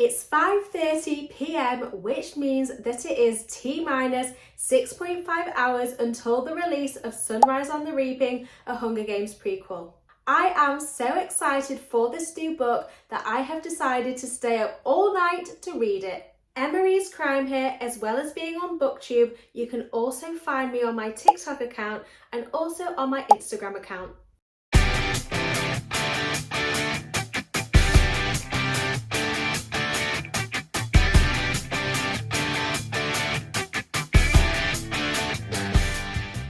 It's 5:30 p.m, which means that it is T-minus 6.5 hours until the release of Sunrise on the Reaping, a Hunger Games prequel. I am so excited for this new book that I have decided to stay up all night to read it. Emery's Crime here, as well as being on BookTube. You can also find me on my TikTok account and also on my Instagram account.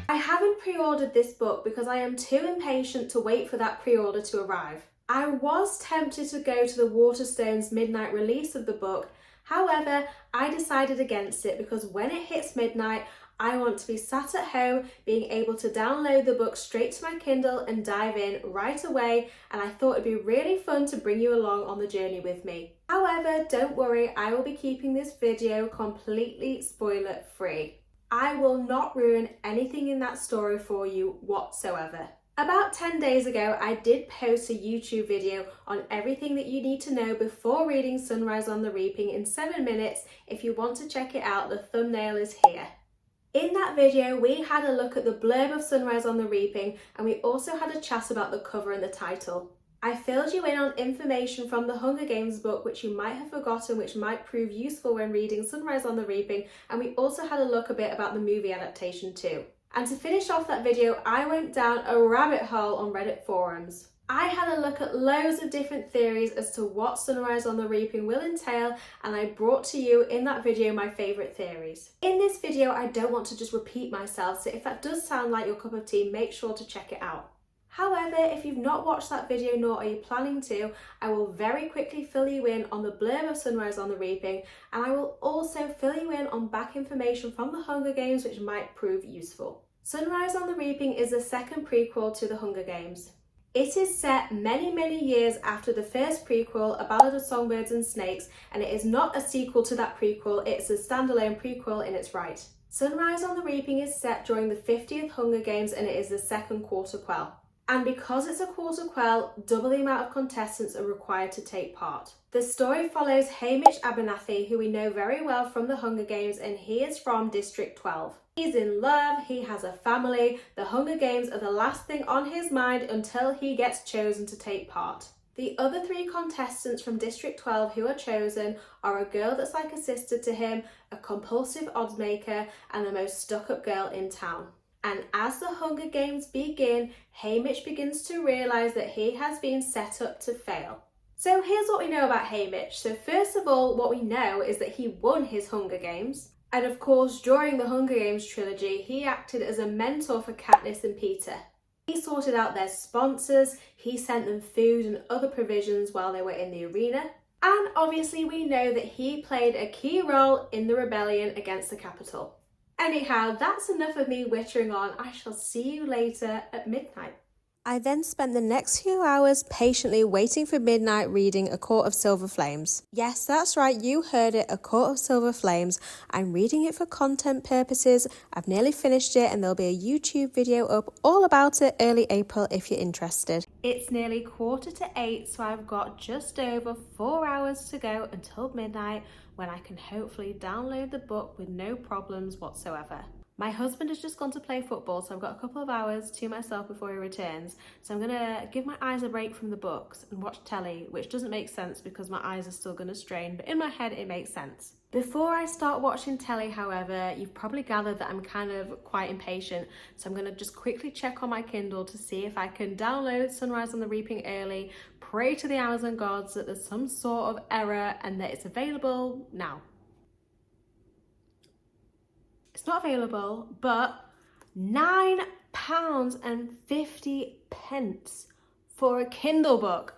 I haven't pre-ordered this book because I am too impatient to wait for that pre-order to arrive. I was tempted to go to the Waterstones midnight release of the book. However, I decided against it because when it hits midnight, I want to be sat at home being able to download the book straight to my Kindle and dive in right away, and I thought it'd be really fun to bring you along on the journey with me. However, don't worry, I will be keeping this video completely spoiler free. I will not ruin anything in that story for you whatsoever. About 10 days ago, I did post a YouTube video on everything that you need to know before reading Sunrise on the Reaping in 7 minutes. If you want to check it out, the thumbnail is here. In that video, we had a look at the blurb of Sunrise on the Reaping, and we also had a chat about the cover and the title. I filled you in on information from the Hunger Games book which you might have forgotten, which might prove useful when reading Sunrise on the Reaping, and we also had a look a bit about the movie adaptation too. And to finish off that video, I went down a rabbit hole on Reddit forums. I had a look at loads of different theories as to what Sunrise on the Reaping will entail, and I brought to you in that video my favourite theories. In this video, I don't want to just repeat myself, so if that does sound like your cup of tea, make sure to check it out. However, if you've not watched that video nor are you planning to, I will very quickly fill you in on the blurb of Sunrise on the Reaping, and I will also fill you in on back information from the Hunger Games which might prove useful. Sunrise on the Reaping is the second prequel to the Hunger Games. It is set many years after the first prequel, A Ballad of Songbirds and Snakes, and it is not a sequel to that prequel, it's a standalone prequel in its right. Sunrise on the Reaping is set during the 50th Hunger Games, and it is the second quarter quell. And because it's a quarter quell, double the amount of contestants are required to take part. The story follows Hamish Abernathy, who we know very well from the Hunger Games, and he is from District 12. He's in love, he has a family, the Hunger Games are the last thing on his mind until he gets chosen to take part. The other 3 contestants from District 12 who are chosen are a girl that's like a sister to him, a compulsive oddsmaker, and the most stuck-up girl in town. And as the Hunger Games begin, Hamish begins to realise that he has been set up to fail. So here's what we know about Hamish. So first of all, what we know is that he won his Hunger Games. And of course, during the Hunger Games trilogy, he acted as a mentor for Katniss and Peter. He sorted out their sponsors, he sent them food and other provisions while they were in the arena. And obviously we know that he played a key role in the rebellion against the Capitol. Anyhow, that's enough of me wittering on. I shall see you later at midnight. I then spent the next few hours patiently waiting for midnight reading A Court of Silver Flames. Yes, that's right, you heard it, A Court of Silver Flames. I'm reading it for content purposes. I've nearly finished it and there'll be a YouTube video up all about it early April if you're interested. It's nearly 7:45, so I've got just over 4 hours to go until midnight when I can hopefully download the book with no problems whatsoever. My husband has just gone to play football, so I've got a couple of hours to myself before he returns. So I'm going to give my eyes a break from the books and watch telly, which doesn't make sense because my eyes are still going to strain, but in my head it makes sense. Before I start watching telly, however, you've probably gathered that I'm kind of quite impatient, so I'm going to just quickly check on my Kindle to see if I can download Sunrise on the Reaping early, pray to the Amazon gods that there's some sort of error and that it's available now. It's not available, but £9.50 for a Kindle book.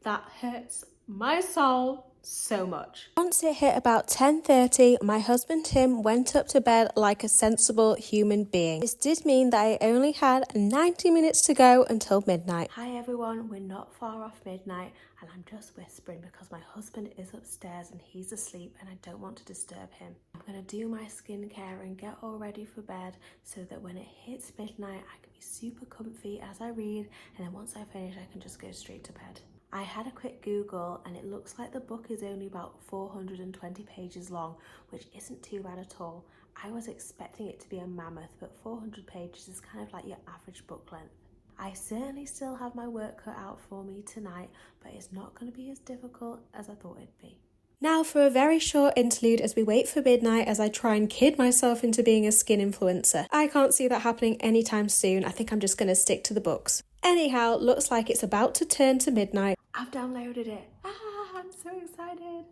That hurts my soul so much. Once it hit about 10:30, my husband Tim went up to bed like a sensible human being. This did mean that I only had 90 minutes to go until midnight. Hi everyone, we're not far off midnight and I'm just whispering because my husband is upstairs and he's asleep and I don't want to disturb him. I'm gonna do my skincare and get all ready for bed so that when it hits midnight I can be super comfy as I read, and then once I finish I can just go straight to bed. I had a quick Google and it looks like the book is only about 420 pages long, which isn't too bad at all. I was expecting it to be a mammoth, but 400 pages is kind of like your average book length. I certainly still have my work cut out for me tonight, but it's not going to be as difficult as I thought it'd be. Now for a very short interlude as we wait for midnight as I try and kid myself into being a skin influencer. I can't see that happening anytime soon. I think I'm just going to stick to the books. Anyhow, looks like it's about to turn to midnight. I've downloaded it. I'm so excited.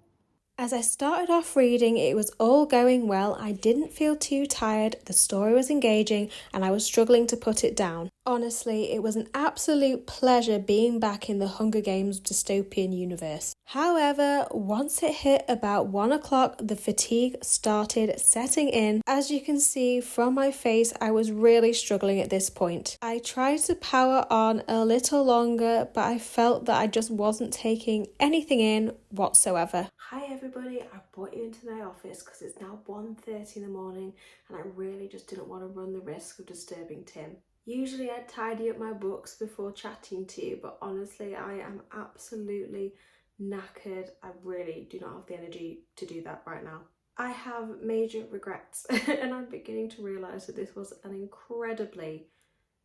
As I started off reading, it was all going well. I didn't feel too tired, the story was engaging, and I was struggling to put it down. Honestly, it was an absolute pleasure being back in the Hunger Games dystopian universe. However, once it hit about 1 o'clock, the fatigue started setting in. As you can see from my face, I was really struggling at this point. I tried to power on a little longer, but I felt that I just wasn't taking anything in whatsoever. Hi everybody, I brought you into my office because it's now 1:30 in the morning and I really just didn't want to run the risk of disturbing Tim. Usually I'd tidy up my books before chatting to you, but honestly I am absolutely knackered. I really do not have the energy to do that right now. I have major regrets and I'm beginning to realise that this was an incredibly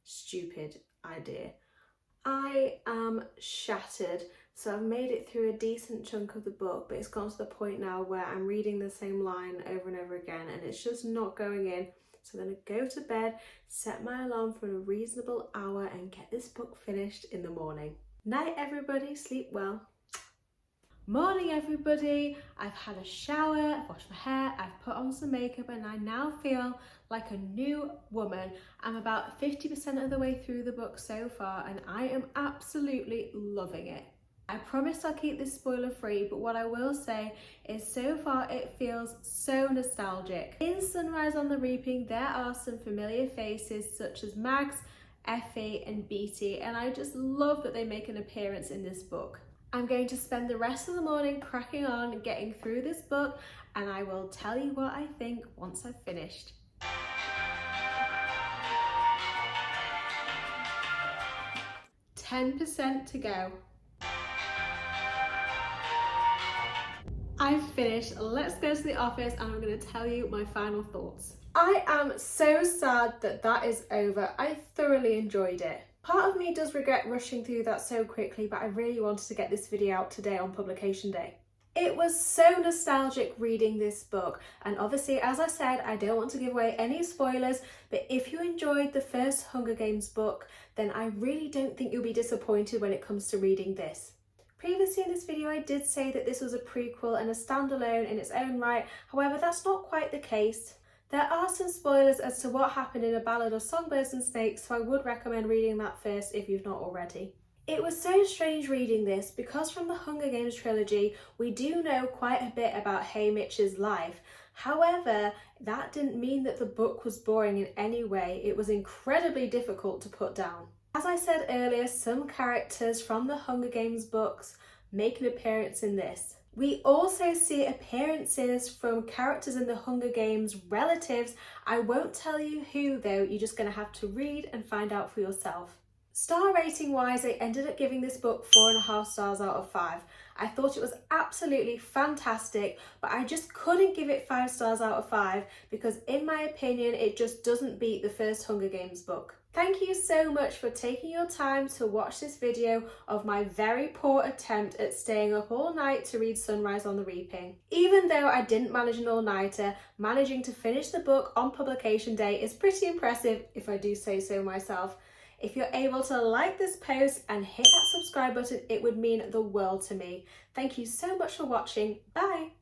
stupid idea. I am shattered. So I've made it through a decent chunk of the book, but it's gone to the point now where I'm reading the same line over and over again and it's just not going in. So I'm going to go to bed, set my alarm for a reasonable hour and get this book finished in the morning. Night everybody, sleep well. Morning everybody, I've had a shower, I've washed my hair, I've put on some makeup and I now feel like a new woman. I'm about 50% of the way through the book so far and I am absolutely loving it. I promise I'll keep this spoiler free, but what I will say is so far it feels so nostalgic. In Sunrise on the Reaping there are some familiar faces such as Mags, Effie and Beatty, and I just love that they make an appearance in this book. I'm going to spend the rest of the morning cracking on getting through this book and I will tell you what I think once I've finished. 10% to go. I've finished. Let's go to the office and I'm going to tell you my final thoughts. I am so sad that that is over. I thoroughly enjoyed it. Part of me does regret rushing through that so quickly, but I really wanted to get this video out today on publication day. It was so nostalgic reading this book, and obviously, as I said, I don't want to give away any spoilers, but if you enjoyed the first Hunger Games book, then I really don't think you'll be disappointed when it comes to reading this. Previously in this video I did say that this was a prequel and a standalone in its own right, however that's not quite the case. There are some spoilers as to what happened in A Ballad of Songbirds and Snakes, so I would recommend reading that first if you've not already. It was so strange reading this because from the Hunger Games trilogy we do know quite a bit about Haymitch's life. However, that didn't mean that the book was boring in any way. It was incredibly difficult to put down. As I said earlier, some characters from the Hunger Games books make an appearance in this. We also see appearances from characters in the Hunger Games relatives. I won't tell you who though, you're just going to have to read and find out for yourself. Star rating wise, I ended up giving this book 4.5 stars out of 5. I thought it was absolutely fantastic, but I just couldn't give it 5 stars out of 5 because in my opinion, it just doesn't beat the first Hunger Games book. Thank you so much for taking your time to watch this video of my very poor attempt at staying up all night to read Sunrise on the Reaping. Even though I didn't manage an all-nighter, managing to finish the book on publication day is pretty impressive if I do say so myself. If you're able to like this post and hit that subscribe button, it would mean the world to me. Thank you so much for watching. Bye!